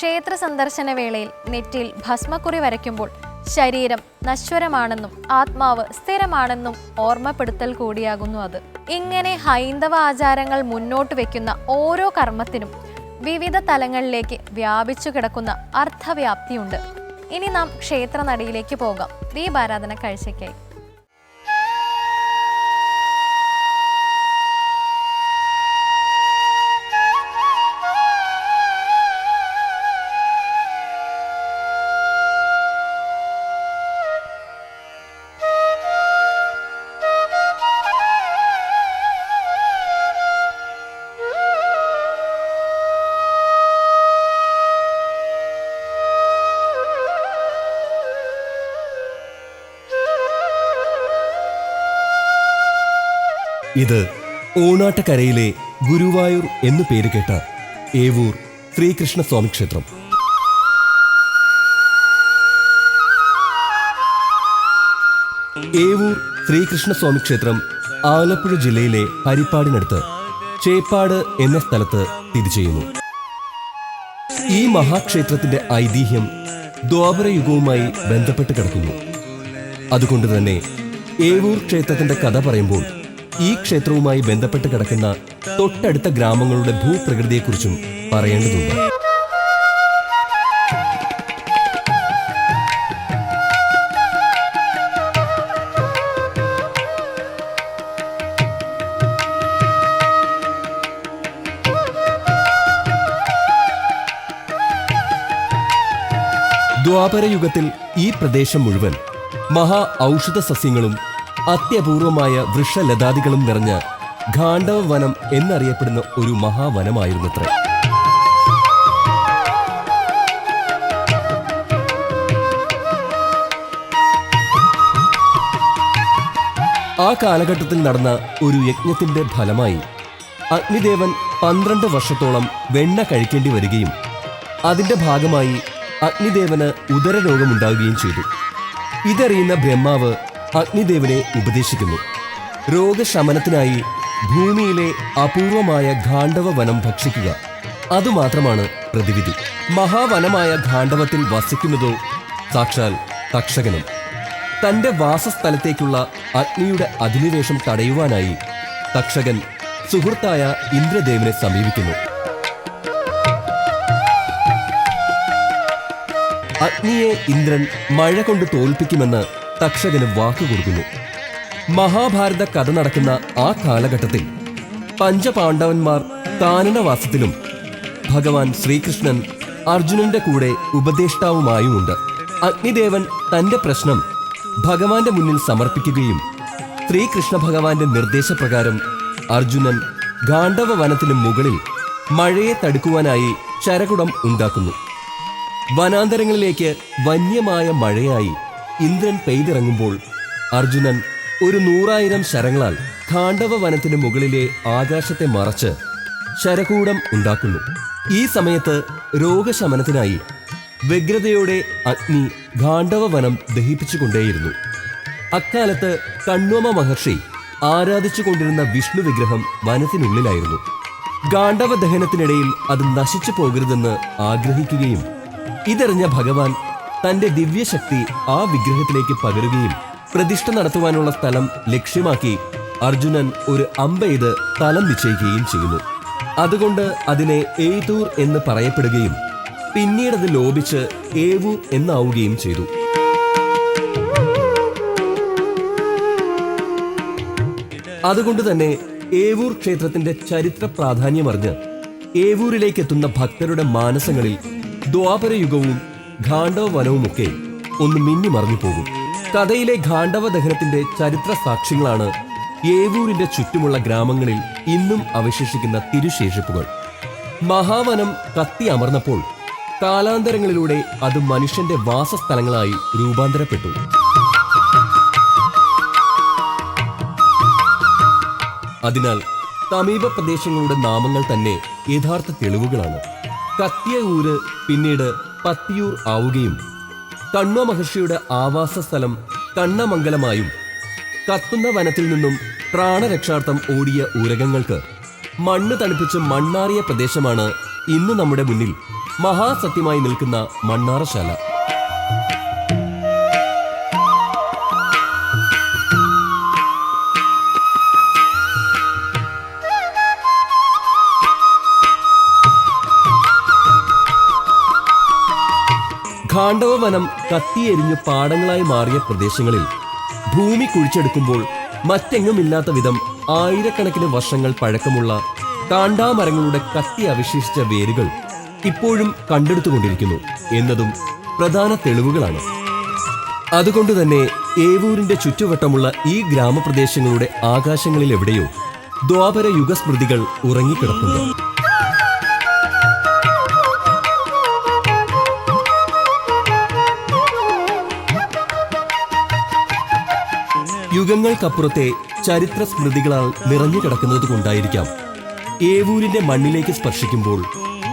ക്ഷേത്ര സന്ദർശന വേളയിൽ നെറ്റിയിൽ ഭസ്മക്കുറി വരയ്ക്കുമ്പോൾ ശരീരം നശ്വരമാണെന്നും ആത്മാവ് സ്ഥിരമാണെന്നും ഓർമ്മപ്പെടുത്തൽ കൂടിയാകുന്നു അത്. ഇങ്ങനെ ഹൈന്ദവ ആചാരങ്ങൾ മുന്നോട്ട് വെക്കുന്ന ഓരോ കർമ്മത്തിനും വിവിധ തലങ്ങളിലേക്ക് വ്യാപിച്ചു കിടക്കുന്ന അർത്ഥവ്യാപ്തിയുണ്ട്. ഇനി നാം ക്ഷേത്രനടയിലേക്ക് പോകാം ദീപാരാധന കാഴ്ചയ്ക്കായി. ഇത് ഓണാട്ടക്കരയിലെ ഗുരുവായൂർ എന്നു പേര് കേട്ട ഏവൂർ ശ്രീകൃഷ്ണസ്വാമി ക്ഷേത്രം. ഏവൂർ ശ്രീകൃഷ്ണസ്വാമി ക്ഷേത്രം ആലപ്പുഴ ജില്ലയിലെ ഹരിപ്പാടിനടുത്ത് ചേപ്പാട് എന്ന സ്ഥലത്ത് സ്ഥിതി ചെയ്യുന്നു. ഈ മഹാക്ഷേത്രത്തിന്റെ ഐതിഹ്യം ദ്വാപരയുഗവുമായി ബന്ധപ്പെട്ട് കിടക്കുന്നു. അതുകൊണ്ട് തന്നെ ഏവൂർ ക്ഷേത്രത്തിന്റെ കഥ പറയുമ്പോൾ ഈ ക്ഷേത്രവുമായി ബന്ധപ്പെട്ട് കിടക്കുന്ന തൊട്ടടുത്ത ഗ്രാമങ്ങളുടെ ഭൂപ്രകൃതിയെക്കുറിച്ചും പറയേണ്ടതുണ്ട്. ദ്വാപരയുഗത്തിൽ ഈ പ്രദേശം മുഴുവൻ മഹാ ഔഷധ സസ്യങ്ങളും അത്യപൂർവമായ വൃക്ഷലതാദികളും നിറഞ്ഞ ഗാണ്ഡവ വനം എന്നറിയപ്പെടുന്ന ഒരു മഹാവനമായിരുന്നത്രേ. ആ കാലഘട്ടത്തിൽ നടന്ന ഒരു യജ്ഞത്തിന്റെ ഫലമായി അഗ്നിദേവൻ 12 വർഷത്തോളം വെണ്ണ കഴിക്കേണ്ടി വരികയും അതിന്റെ ഭാഗമായി അഗ്നിദേവന് ഉദരരോഗമുണ്ടാവുകയും ചെയ്തു. ഇതറിയുന്ന ബ്രഹ്മാവ് അഗ്നിദേവനെ ഉപദേശിക്കുന്നു. രോഗശമനത്തിനായി ഭൂമിയിലെ അപൂർവമായ ഗാണ്ഡവ വനം ഭക്ഷിക്കുക, അതുമാത്രമാണ് പ്രതിവിധി. മഹാവനമായ ഗാണ്ഡവത്തിൽ വസിക്കുന്നതോ സാക്ഷാൽ തക്ഷകനും. തന്റെ വാസസ്ഥലത്തേക്കുള്ള അഗ്നിയുടെ അധിനിവേശം തടയുവാനായി തക്ഷകൻ സുഹൃത്തായ ഇന്ദ്രദേവനെ സമീപിക്കുന്നു. അഗ്നിയെ ഇന്ദ്രൻ മഴ കൊണ്ട് തോൽപ്പിക്കുമെന്ന് തക്ഷകന് വാക്കുകൊടുക്കുന്നു. മഹാഭാരത കഥ നടക്കുന്ന ആ കാലഘട്ടത്തിൽ പഞ്ചപാണ്ഡവന്മാർ കാനനവാസത്തിലും ഭഗവാൻ ശ്രീകൃഷ്ണൻ അർജുനന്റെ കൂടെ ഉപദേഷ്ടാവുമായുമുണ്ട്. അഗ്നിദേവൻ തന്റെ പ്രശ്നം ഭഗവാന്റെ മുന്നിൽ സമർപ്പിക്കുകയും ശ്രീകൃഷ്ണ ഭഗവാന്റെ നിർദ്ദേശപ്രകാരം അർജുനൻ ഗാണ്ഡവ വനത്തിനു മുകളിൽ മഴയെ തടുക്കുവാനായി ശരകുടം ഉണ്ടാക്കുന്നു. വനാന്തരങ്ങളിലേക്ക് വന്യമായ മഴയായി ഇന്ദ്രൻ പെയ്തിറങ്ങുമ്പോൾ അർജുനൻ ഒരു 100,000 ശരങ്ങളാൽ ഗാണ്ഡവ വനത്തിന് മുകളിലെ ആകാശത്തെ മറച്ച് ശരകൂടം ഉണ്ടാക്കുന്നു. ഈ സമയത്ത് രോഗശമനത്തിനായി വ്യഗ്രതയോടെ അഗ്നി ഗാണ്ഡവ വനം ദഹിപ്പിച്ചുകൊണ്ടേയിരുന്നു. അക്കാലത്ത് കണ്വമ മഹർഷി ആരാധിച്ചുകൊണ്ടിരുന്ന വിഷ്ണു വിഗ്രഹം വനത്തിനുള്ളിലായിരുന്നു. ഗാണ്ഡവ ദഹനത്തിനിടയിൽ അത് നശിച്ചു പോകരുതെന്ന് ആഗ്രഹിക്കുകയും ഇതറിഞ്ഞ ഭഗവാൻ തന്റെ ദിവ്യശക്തി ആ വിഗ്രഹത്തിലേക്ക് പകരുകയും പ്രതിഷ്ഠ നടത്തുവാനുള്ള സ്ഥലം ലക്ഷ്യമാക്കി അർജുനൻ ഒരു അമ്പെയ്ത് സ്ഥലം നിശ്ചയിക്കുകയും ചെയ്യുന്നു. അതുകൊണ്ട് അതിനെ ഏതൂർ എന്ന് പറയപ്പെടുകയും പിന്നീടത് ലോപിച്ച് ഏവൂർ എന്നാവുകയും ചെയ്തു. അതുകൊണ്ട് തന്നെ ഏവൂർ ക്ഷേത്രത്തിന്റെ ചരിത്ര പ്രാധാന്യമറിഞ്ഞ് ഏവൂരിലേക്കെത്തുന്ന ഭക്തരുടെ മാനസങ്ങളിൽ ദ്വാപരയുഗവും ഗാണ്ഡവ വനവുമൊക്കെ ഒന്ന് മിന്നിമറിഞ്ഞു പോകും. കഥയിലെ ഗാണ്ഡവ ദഹനത്തിന്റെ ചരിത്ര സാക്ഷ്യങ്ങളാണ് ഏവൂരിന്റെ ചുറ്റുമുള്ള ഗ്രാമങ്ങളിൽ ഇന്നും അവശേഷിക്കുന്ന തിരുശേഷിപ്പുകൾ. മഹാവനം കത്തി അമർന്നപ്പോൾ കാലാന്തരങ്ങളിലൂടെ അത് മനുഷ്യന്റെ വാസസ്ഥലങ്ങളായി രൂപാന്തരപ്പെട്ടു. അതിനാൽ സമീപ പ്രദേശങ്ങളുടെ നാമങ്ങൾ തന്നെ യഥാർത്ഥ തെളിവുകളാണ്. കത്തിയ ഊര് പിന്നീട് പത്തിയൂർ ആവുകയും കണ്വ മഹർഷിയുടെ ആവാസ സ്ഥലം കണ്ണമംഗലമായും കത്തുന്ന വനത്തിൽ നിന്നും പ്രാണരക്ഷാർത്ഥം ഓടിയ ഊരകങ്ങൾക്ക് മണ്ണ് തണുപ്പിച്ച് മണ്ണാറിയ പ്രദേശമാണ് ഇന്ന് നമ്മുടെ മുന്നിൽ മഹാസത്യമായി നിൽക്കുന്ന മണ്ണാറശാല. ഖാണ്ഡവവനം കത്തിയെരിഞ്ഞു പാടങ്ങളായി മാറിയ പ്രദേശങ്ങളിൽ ഭൂമി കുഴിച്ചെടുക്കുമ്പോൾ മറ്റെങ്ങുമില്ലാത്ത വിധം ആയിരക്കണക്കിന് വർഷങ്ങൾ പഴക്കമുള്ള കാണ്ടാമരങ്ങളുടെ കത്തി അവശേഷിച്ച വേരുകൾ ഇപ്പോഴും കണ്ടെടുത്തുകൊണ്ടിരിക്കുന്നു എന്നതും പ്രധാന തെളിവുകളാണ്. അതുകൊണ്ട് തന്നെ ഏവൂരിന്റെ ചുറ്റുവട്ടമുള്ള ഈ ഗ്രാമപ്രദേശങ്ങളുടെ ആകാശങ്ങളിൽ എവിടെയോ ദ്വാപര യുഗസ്മൃതികൾ ഉറങ്ങിക്കിടക്കുന്നു. യുഗങ്ങൾക്കപ്പുറത്തെ ചരിത്ര സ്മൃതികളാൽ നിറഞ്ഞു കിടക്കുന്നത് കൊണ്ടായിരിക്കാം ഏവൂരിന്റെ മണ്ണിലേക്ക് സ്പർശിക്കുമ്പോൾ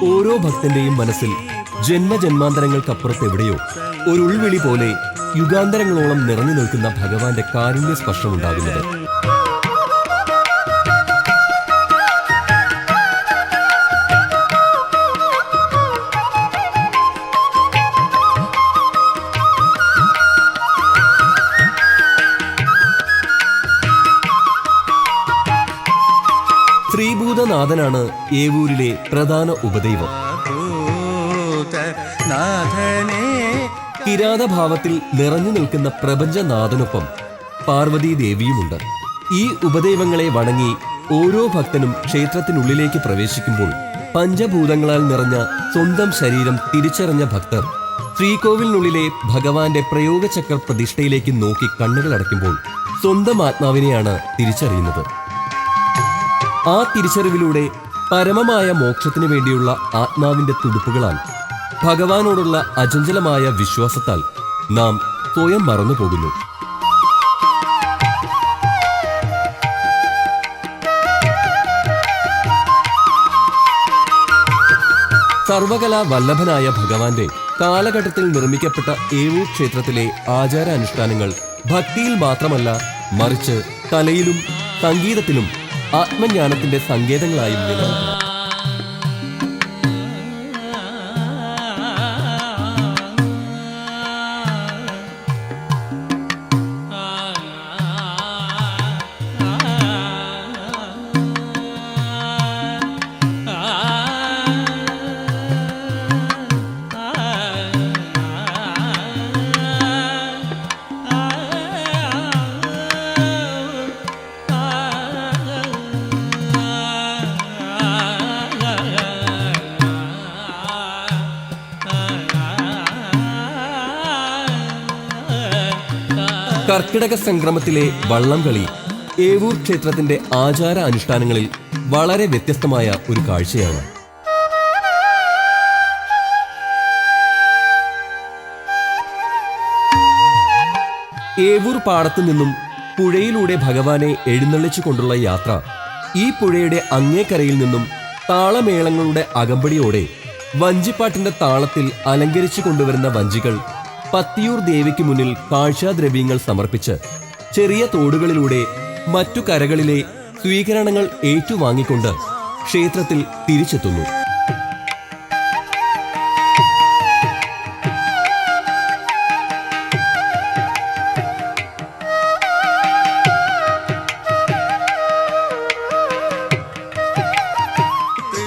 ഓരോ ഭക്തന്റെയും മനസ്സിൽ ജന്മജന്മാന്തരങ്ങൾക്കപ്പുറത്തെവിടെയോ ഒരു ഉൾവിളി പോലെ യുഗാന്തരങ്ങളോളം നിറഞ്ഞു നിൽക്കുന്ന ഭഗവാന്റെ കാരുണ്യ സ്പർശമുണ്ടാകുന്നത്. ശ്രീഭൂതനാഥനാണ് ഏവൂരിലെ പ്രധാന ഉപദൈവം. കിരാതഭാവത്തിൽ നിറഞ്ഞു നിൽക്കുന്ന പ്രപഞ്ചനാഥനൊപ്പം പാർവതീദേവിയുമുണ്ട്. ഈ ഉപദൈവങ്ങളെ വണങ്ങി ഓരോ ഭക്തനും ക്ഷേത്രത്തിനുള്ളിലേക്ക് പ്രവേശിക്കുമ്പോൾ പഞ്ചഭൂതങ്ങളാൽ നിറഞ്ഞ സ്വന്തം ശരീരം തിരിച്ചറിഞ്ഞ ഭക്തർ ശ്രീകോവിലിനുള്ളിലെ ഭഗവാന്റെ പ്രയോഗചക്ര പ്രതിഷ്ഠയിലേക്ക് നോക്കി കണ്ണുകളടയ്ക്കുമ്പോൾ സ്വന്തം ആത്മാവിനെയാണ് തിരിച്ചറിയുന്നത്. ആ തിരിച്ചറിവിലൂടെ പരമമായ മോക്ഷത്തിനു വേണ്ടിയുള്ള ആത്മാവിന്റെ തുടുപ്പുകളാൽ, ഭഗവാനോടുള്ള അചഞ്ചലമായ വിശ്വാസത്താൽ നാം സ്വയം മറന്നുപോകുന്നു. സർവകലാ വല്ലഭനായ ഭഗവാന്റെ കാലഘട്ടത്തിൽ നിർമ്മിക്കപ്പെട്ട ഏവൂർ ക്ഷേത്രത്തിലെ ആചാരാനുഷ്ഠാനങ്ങൾ ഭക്തിയിൽ മാത്രമല്ല, മറിച്ച് കലയിലും സംഗീതത്തിലും ആത്മജ്ഞാനത്തിന്റെ സങ്കേതങ്ങളായും നിലനിൽക്കുന്നു. കർക്കിടക സംക്രമത്തിലെ വള്ളംകളി ഏവൂർ ക്ഷേത്രത്തിന്റെ ആചാര അനുഷ്ഠാനങ്ങളിൽ വളരെ വ്യത്യസ്തമായ ഒരു കാഴ്ചയാണ്. ഏവൂർ പാടത്തു നിന്നും പുഴയിലൂടെ ഭഗവാനെ എഴുന്നള്ളിച്ചുകൊണ്ടുള്ള യാത്ര ഈ പുഴയുടെ അങ്ങേക്കരയിൽ നിന്നും താളമേളങ്ങളുടെ അകമ്പടിയോടെ വഞ്ചിപ്പാട്ടിന്റെ താളത്തിൽ അലങ്കരിച്ചു കൊണ്ടുവരുന്ന വഞ്ചികൾ പത്തിയൂർ ദേവിക്ക് മുന്നിൽ കാഴ്ചാദ്രവ്യങ്ങൾ സമർപ്പിച്ച് ചെറിയ തോടുകളിലൂടെ മറ്റു കരകളിലെ സ്വീകരണങ്ങൾ ഏറ്റുവാങ്ങിക്കൊണ്ട് ക്ഷേത്രത്തിൽ തിരിച്ചെത്തുന്നു.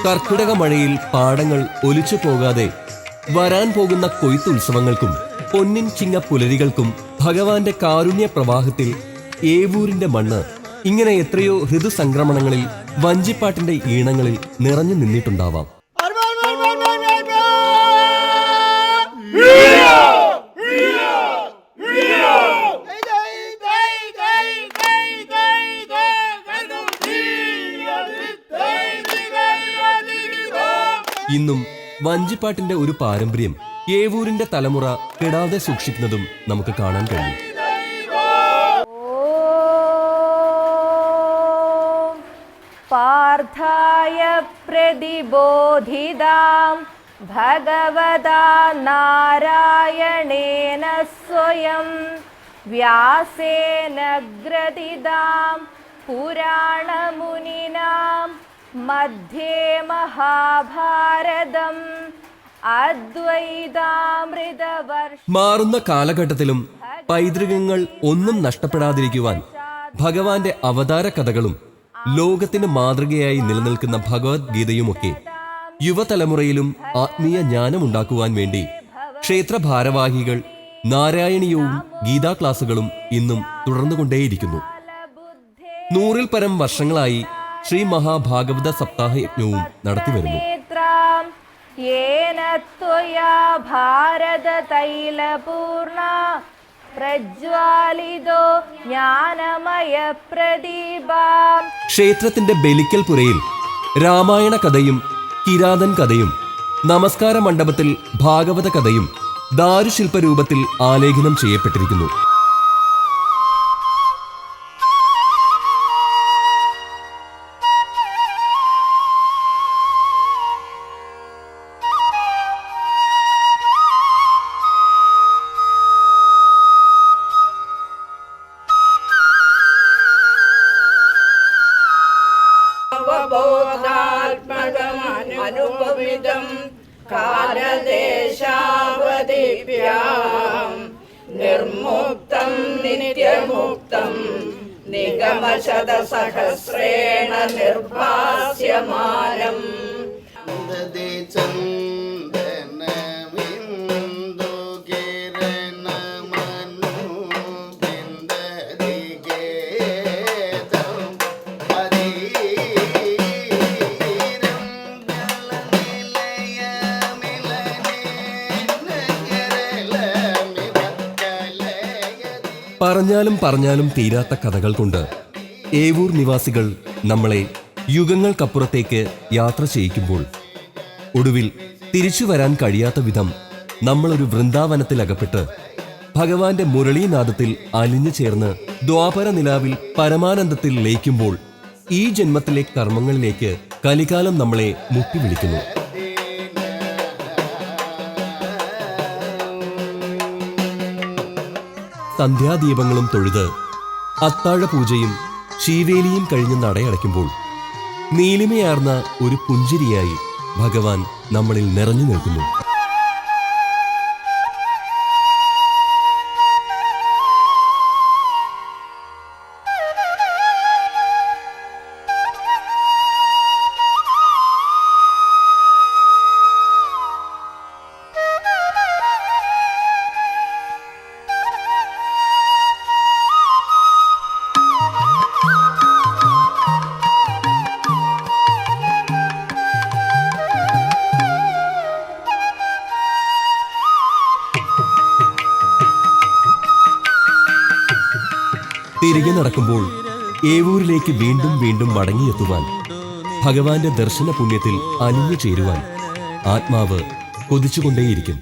കർക്കിടക മഴയിൽ പാടങ്ങൾ ഒലിച്ചു പോകാതെ വരാൻ പോകുന്ന കൊയ്ത്തുത്സവങ്ങൾക്കും പൊന്നിൻ ചിങ്ങ പുലരികൾക്കും ഭഗവാന്റെ കാരുണ്യ പ്രവാഹത്തിൽ ഏവൂരിന്റെ മണ്ണ് ഇങ്ങനെ എത്രയോ ഋതുസംക്രമണങ്ങളിൽ വഞ്ചിപ്പാട്ടിന്റെ ഈണങ്ങളിൽ നിറഞ്ഞു നിന്നിട്ടുണ്ടാവാം. ഇന്നും വഞ്ചിപ്പാട്ടിന്റെ ഒരു പാരമ്പര്യം ഏവൂരിന്റെ തലമുറ കെടാതെ സൂക്ഷിക്കുന്നതും നമുക്ക് കാണാൻ കഴിയും. പാർത്ഥായ പ്രതിബോധിതാം ഭഗവതാ നാരായണേന സ്വയം വ്യാസേന ഗ്രഥിതാം പുരാണമുനിനാം മധ്യേ മഹാഭാരതം അദ്വൈതാമൃതവർഷ മാറുന്ന കാലഘട്ടത്തിലും പൈതൃകങ്ങൾ ഒന്നും നഷ്ടപ്പെടാതിരിക്കുവാൻ ഭഗവാന്റെ അവതാര കഥകളും ലോകത്തിന് മാതൃകയായി നിലനിൽക്കുന്ന ഭഗവത്ഗീതയുമൊക്കെ യുവതലമുറയിലും ആത്മീയ ജ്ഞാനമുണ്ടാക്കുവാൻ വേണ്ടി ക്ഷേത്ര ഭാരവാഹികൾ നാരായണീയവും ഗീതാ ക്ലാസുകളും ഇന്നും തുടർന്നുകൊണ്ടേയിരിക്കുന്നു. 100-ൽ പരം വർഷങ്ങളായി ശ്രീ മഹാഭാഗവത സപ്താഹ യജ്ഞവും നടത്തിവരുന്നു. യേന ത്വയാ ഭാരത തൈലപൂർണ പ്രജ്വാലിതോ ജ്ഞാനമയ പ്രദീപാം. ക്ഷേത്രത്തിന്റെ ബലിക്കൽ പുരയിൽ രാമായണ കഥയും കിരാതൻ കഥയും നമസ്കാര മണ്ഡപത്തിൽ ഭാഗവത കഥയും ദാരുശില്പരൂപത്തിൽ ആലേഖനം ചെയ്യപ്പെട്ടിരിക്കുന്നു. അനുപമിതം കാലദേശാവധിഭ്യാം നിർമുക്തം നിത്യമുക്തം നിഗമശതസഹസ്രേണ നിർഭാസ്യമാനം. പറഞ്ഞാലും പറഞ്ഞാലും തീരാത്ത കഥകൾ കൊണ്ട് ഏവൂർ നിവാസികൾ നമ്മളെ യുഗങ്ങൾക്കപ്പുറത്തേക്ക് യാത്ര ചെയ്യിക്കുമ്പോൾ ഒടുവിൽ തിരിച്ചു വരാൻ കഴിയാത്ത വിധം നമ്മളൊരു വൃന്ദാവനത്തിലകപ്പെട്ട് ഭഗവാന്റെ മുരളീനാദത്തിൽ അലിഞ്ഞു ചേർന്ന് ദ്വാപര നിലാവിൽ പരമാനന്ദത്തിൽ ലയിക്കുമ്പോൾ ഈ ജന്മത്തിലെ കർമ്മങ്ങളിലേക്ക് കലികാലം നമ്മളെ മുട്ടിവിളിക്കുന്നു. സന്ധ്യാദീപങ്ങളും തൊഴുത് അത്താഴപൂജയും ശീവേലിയും കഴിഞ്ഞ് നടയടയ്ക്കുമ്പോൾ നീലിമയാർന്ന ഒരു പുഞ്ചിരിയായി ഭഗവാൻ നമ്മളിൽ നിറഞ്ഞു നിൽക്കുന്നു. തിരികെ നടക്കുമ്പോൾ ഏവൂരിലേക്ക് വീണ്ടും വീണ്ടും മടങ്ങിയെത്തുവാൻ, ഭഗവാന്റെ ദർശന പുണ്യത്തിൽ അലിഞ്ഞു ചേരുവാൻ ആത്മാവ് കൊതിച്ചുകൊണ്ടേയിരിക്കും.